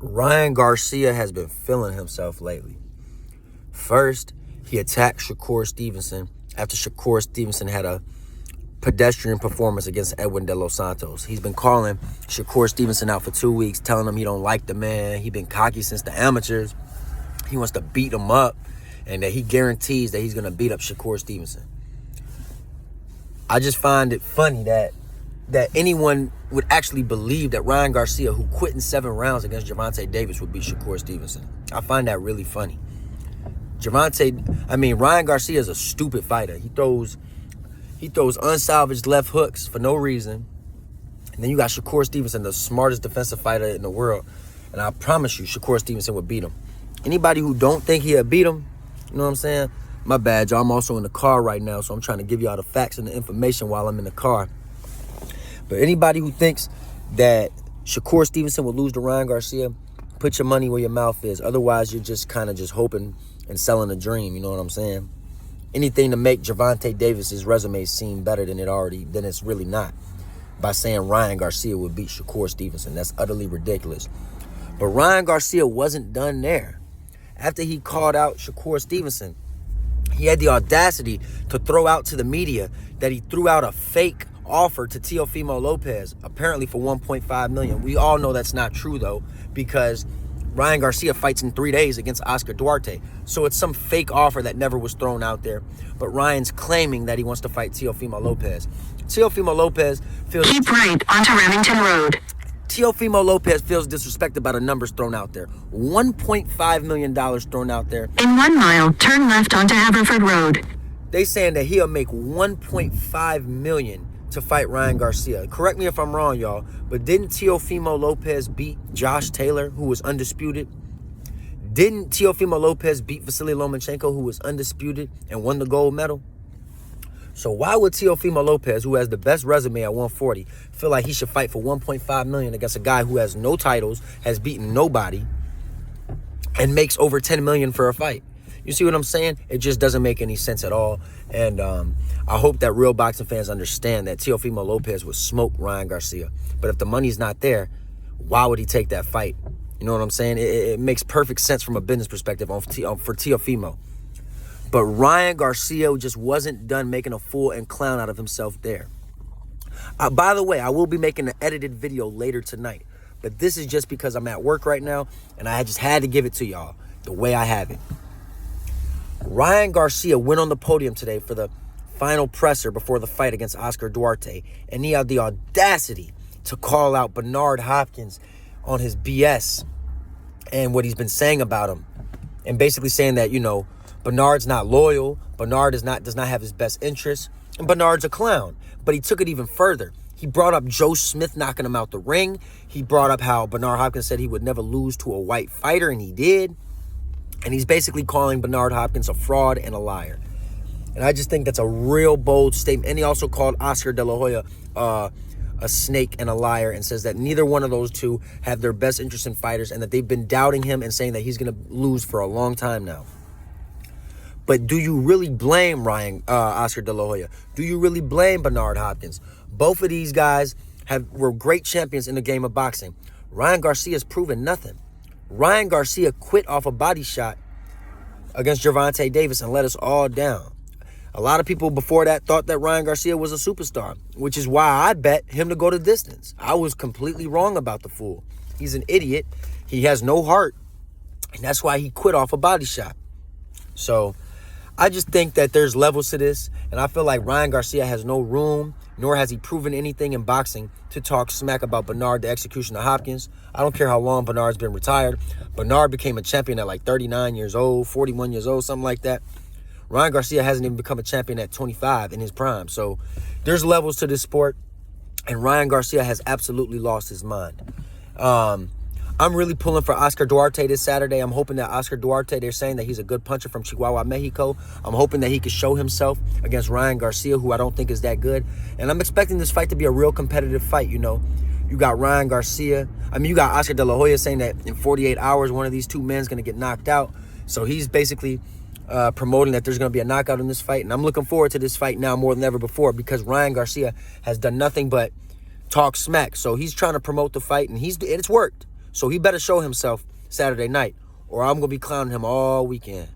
Ryan Garcia has been feeling himself lately. First, he attacked Shakur Stevenson after Shakur Stevenson had a pedestrian performance against Edwin De Los Santos. He's been calling Shakur Stevenson out for 2 weeks, telling him he don't like the man. He's been cocky since the amateurs. He wants to beat him up, and that he guarantees that he's going to beat up Shakur Stevenson. I just find it funny that anyone would actually believe that Ryan Garcia, who quit in 7 rounds against Gervonta Davis, would beat Shakur Stevenson. I find that really funny. Ryan Garcia is a stupid fighter. He throws unsalvaged left hooks for no reason. And then you got Shakur Stevenson, the smartest defensive fighter in the world. And I promise you, Shakur Stevenson would beat him. Anybody who don't think he'll beat him, you know what I'm saying? My bad, y'all. I'm also in the car right now, so I'm trying to give y'all the facts and the information while I'm in the car. But anybody who thinks that Shakur Stevenson will lose to Ryan Garcia, put your money where your mouth is. Otherwise, you're just kind of just hoping and selling a dream, you know what I'm saying? Anything to make Gervonta Davis's resume seem better than it's really not. By saying Ryan Garcia would beat Shakur Stevenson. That's utterly ridiculous. But Ryan Garcia wasn't done there. After he called out Shakur Stevenson, he had the audacity to throw out to the media that he threw out a fake offer to Teofimo Lopez, apparently for $1.5 million. We all know that's not true, though, because Ryan Garcia fights in 3 days against Oscar Duarte. So it's some fake offer that never was thrown out there. But Ryan's claiming that he wants to fight Teofimo Lopez. Teofimo Lopez feels... Keep right onto Remington Road. Teofimo Lopez feels disrespected by the numbers thrown out there. $1.5 million thrown out there. In 1 mile, turn left onto Haverford Road. They saying that he'll make $1.5 million to fight Ryan Garcia. Correct me if I'm wrong, y'all, but didn't Teofimo Lopez beat Josh Taylor, who was undisputed? Didn't Teofimo Lopez beat Vasily Lomachenko, who was undisputed and won the gold medal? So why would Teofimo Lopez, who has the best resume at 140, feel like he should fight for $1.5 million against a guy who has no titles, has beaten nobody, and makes over $10 million for a fight? You see what I'm saying? It just doesn't make any sense at all. And I hope that real boxing fans understand that Teofimo Lopez would smoke Ryan Garcia. But if the money's not there, why would he take that fight? You know what I'm saying? It makes perfect sense from a business perspective for Teofimo. But Ryan Garcia just wasn't done making a fool and clown out of himself there. By the way, I will be making an edited video later tonight. But this is just because I'm at work right now, and I just had to give it to y'all the way I have it. Ryan Garcia went on the podium today for the final presser before the fight against Oscar Duarte, and he had the audacity to call out Bernard Hopkins on his BS and what he's been saying about him, and basically saying that, Bernard's not loyal, Bernard does not have his best interests, and Bernard's a clown. But he took it even further. He brought up Joe Smith knocking him out the ring. He brought up how Bernard Hopkins said he would never lose to a white fighter, and he did. And he's basically calling Bernard Hopkins a fraud and a liar. And I just think that's a real bold statement. And he also called Oscar De La Hoya a snake and a liar, and says that neither one of those two have their best interest in fighters, and that they've been doubting him and saying that he's going to lose for a long time now. But do you really blame Oscar De La Hoya? Do you really blame Bernard Hopkins? Both of these guys were great champions in the game of boxing. Ryan Garcia's proven nothing. Ryan Garcia quit off a body shot against Gervonta Davis and let us all down. A lot of people before that thought that Ryan Garcia was a superstar, which is why I bet him to go the distance. I was completely wrong about the fool. He's an idiot. He has no heart, and that's why he quit off a body shot. So I just think that there's levels to this, and I feel like Ryan Garcia has no room, nor has he proven anything in boxing to talk smack about Bernard, the execution of Hopkins. I don't care how long Bernard's been retired. Bernard became a champion at like 39 years old, 41 years old, something like that. Ryan Garcia hasn't even become a champion at 25 in his prime. So there's levels to this sport, and Ryan Garcia has absolutely lost his mind. I'm really pulling for Oscar Duarte this Saturday. I'm hoping that Oscar Duarte, they're saying that he's a good puncher from Chihuahua, Mexico. I'm hoping that he could show himself against Ryan Garcia, who I don't think is that good. And I'm expecting this fight to be a real competitive fight, You got Ryan Garcia. You got Oscar De La Hoya saying that in 48 hours, one of these two men is going to get knocked out. So he's basically promoting that there's going to be a knockout in this fight. And I'm looking forward to this fight now more than ever before, because Ryan Garcia has done nothing but talk smack. So he's trying to promote the fight, and it's worked. So he better show himself Saturday night, or I'm going to be clowning him all weekend.